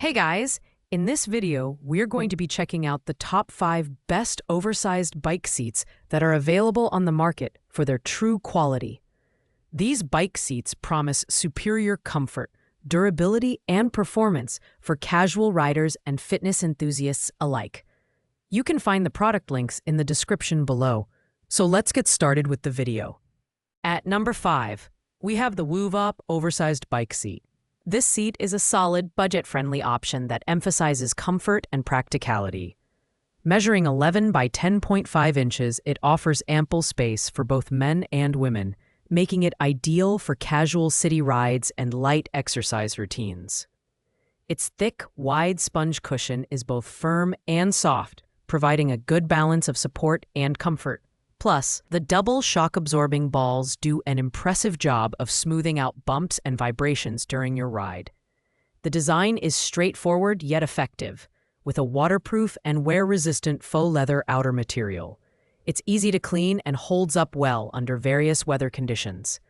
Hey guys, in this video, we're going to be checking out the top 5 best oversized bike seats that are available on the market for their true quality. These bike seats promise superior comfort, durability, and performance for casual riders and fitness enthusiasts alike. You can find the product links in the description below. So let's get started with the video. At number 5, we have the Woovop Oversized Bike Seat. This seat is a solid, budget-friendly option that emphasizes comfort and practicality. Measuring 11 by 10.5 inches, it offers ample space for both men and women, making it ideal for casual city rides and light exercise routines. Its thick, wide sponge cushion is both firm and soft, providing a good balance of support and comfort. Plus, the double shock-absorbing balls do an impressive job of smoothing out bumps and vibrations during your ride. The design is straightforward yet effective, with a waterproof and wear-resistant faux leather outer material. It's easy to clean and holds up well under various weather conditions.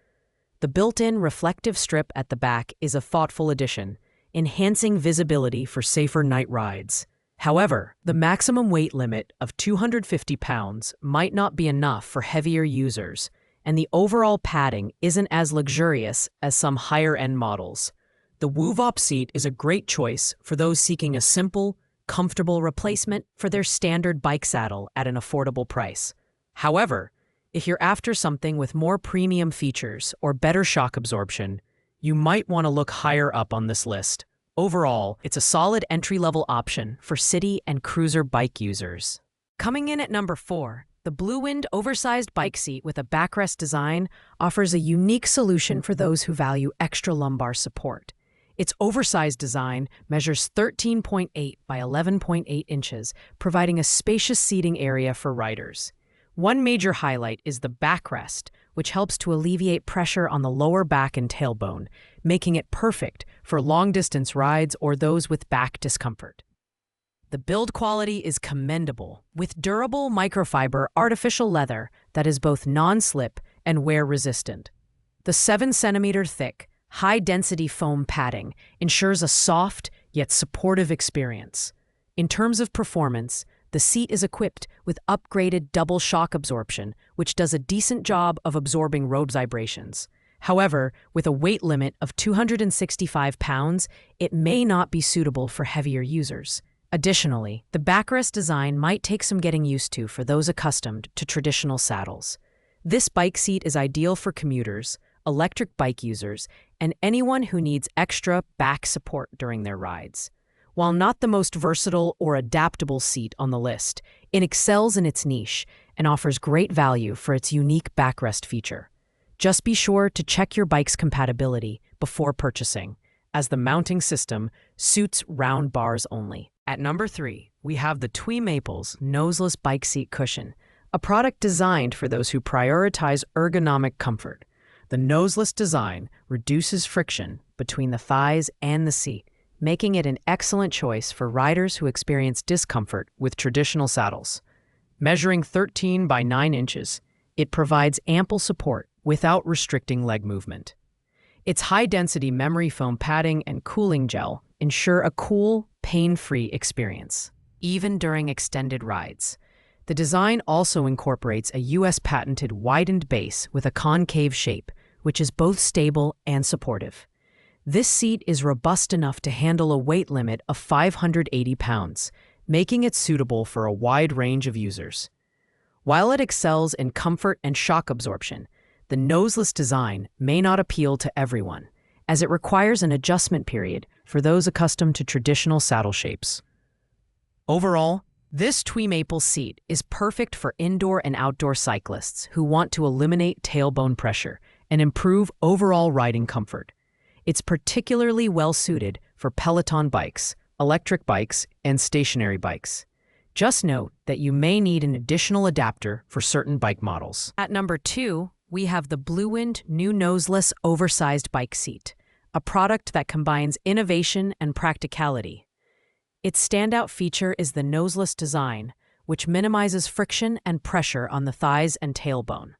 The built-in reflective strip at the back is a thoughtful addition, enhancing visibility for safer night rides. However, the maximum weight limit of 250 pounds might not be enough for heavier users, and the overall padding isn't as luxurious as some higher-end models. The Woovop seat is a great choice for those seeking a simple, comfortable replacement for their standard bike saddle at an affordable price. However, if you're after something with more premium features or better shock absorption, you might want to look higher up on this list. Overall, it's a solid entry-level option for city and cruiser bike users. Coming in at number 4, the Bluewind Oversized Bike Seat with a backrest design offers a unique solution for those who value extra lumbar support. Its oversized design measures 13.8 by 11.8 inches, providing a spacious seating area for riders. One major highlight is the backrest, which helps to alleviate pressure on the lower back and tailbone, making it perfect for long-distance rides or those with back discomfort. The build quality is commendable, with durable microfiber artificial leather that is both non-slip and wear-resistant. The 7-centimeter thick, high-density foam padding ensures a soft yet supportive experience. In terms of performance, the seat is equipped with upgraded double shock absorption, which does a decent job of absorbing road vibrations. However, with a weight limit of 265 pounds, it may not be suitable for heavier users. Additionally, the backrest design might take some getting used to for those accustomed to traditional saddles. This bike seat is ideal for commuters, electric bike users, and anyone who needs extra back support during their rides. While not the most versatile or adaptable seat on the list, it excels in its niche and offers great value for its unique backrest feature. Just be sure to check your bike's compatibility before purchasing, as the mounting system suits round bars only. At number 3, we have the Twee Maples Noseless Bike Seat Cushion, a product designed for those who prioritize ergonomic comfort. The noseless design reduces friction between the thighs and the seat, making it an excellent choice for riders who experience discomfort with traditional saddles. Measuring 13 by 9 inches, it provides ample support without restricting leg movement. Its high-density memory foam padding and cooling gel ensure a cool, pain-free experience, even during extended rides. The design also incorporates a US-patented widened base with a concave shape, which is both stable and supportive. This seat is robust enough to handle a weight limit of 580 pounds, making it suitable for a wide range of users. While it excels in comfort and shock absorption, the noseless design may not appeal to everyone, as it requires an adjustment period for those accustomed to traditional saddle shapes. Overall, this Twee Maple seat is perfect for indoor and outdoor cyclists who want to eliminate tailbone pressure and improve overall riding comfort. It's particularly well-suited for Peloton bikes, electric bikes, and stationary bikes. Just note that you may need an additional adapter for certain bike models. At number 2, we have the Bluewind New Noseless Oversized Bike Seat, a product that combines innovation and practicality. Its standout feature is the noseless design, which minimizes friction and pressure on the thighs and tailbone.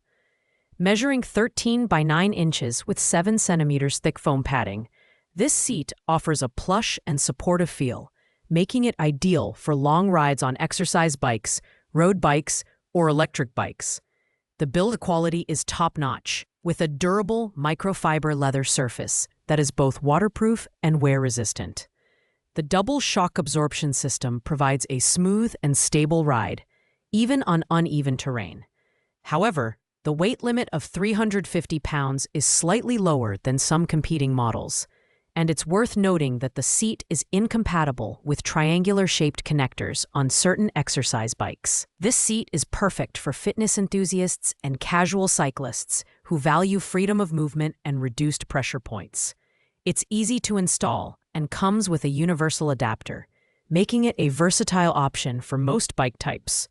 Measuring 13 by 9 inches with 7 centimeters thick foam padding, This seat offers a plush and supportive feel, making it ideal for long rides on exercise bikes, road bikes, or electric bikes. The build quality is top-notch, with a durable microfiber leather surface that is both waterproof and wear-resistant. The double shock absorption system provides a smooth and stable ride, even on uneven terrain. However, the weight limit of 350 pounds is slightly lower than some competing models, and it's worth noting that the seat is incompatible with triangular-shaped connectors on certain exercise bikes. This seat is perfect for fitness enthusiasts and casual cyclists who value freedom of movement and reduced pressure points. It's easy to install and comes with a universal adapter, making it a versatile option for most bike types.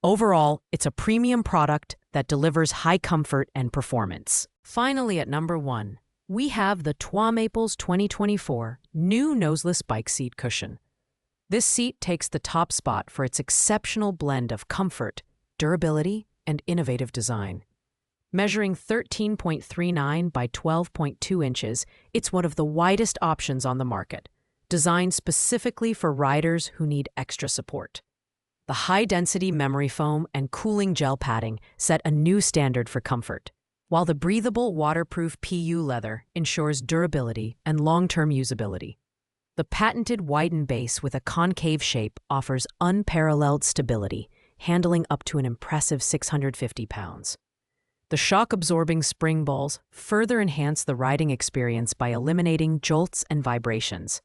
Overall, it's a premium product that delivers high comfort and performance. Finally, at number 1, we have the Noseless 2024 new Noseless bike seat cushion. This seat takes the top spot for its exceptional blend of comfort, durability, and innovative design. Measuring 13.39 by 12.2 inches, it's one of the widest options on the market, designed specifically for riders who need extra support. The high-density memory foam and cooling gel padding set a new standard for comfort, while the breathable, waterproof PU leather ensures durability and long-term usability. The patented widened base with a concave shape offers unparalleled stability, handling up to an impressive 650 pounds. The shock-absorbing spring balls further enhance the riding experience by eliminating jolts and vibrations.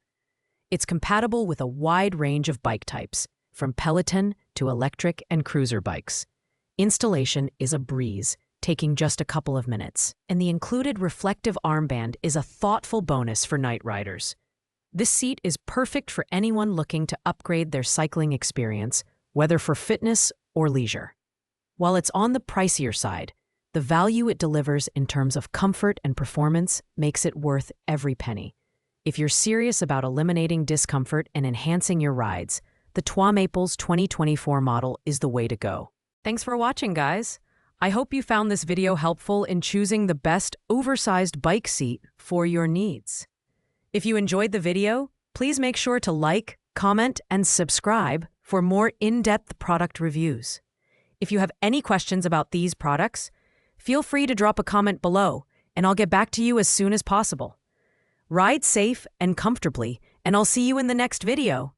It's compatible with a wide range of bike types, from Peloton to electric and cruiser bikes. Installation is a breeze, taking just a couple of minutes, and the included reflective armband is a thoughtful bonus for night riders. This seat is perfect for anyone looking to upgrade their cycling experience, whether for fitness or leisure. While it's on the pricier side, the value it delivers in terms of comfort and performance makes it worth every penny. If you're serious about eliminating discomfort and enhancing your rides, the Noseless 2024 model is the way to go. Thanks for watching, guys. I hope you found this video helpful in choosing the best oversized bike seat for your needs. If you enjoyed the video, please make sure to like, comment, and subscribe for more in-depth product reviews. If you have any questions about these products, feel free to drop a comment below, and I'll get back to you as soon as possible. Ride safe and comfortably, and I'll see you in the next video.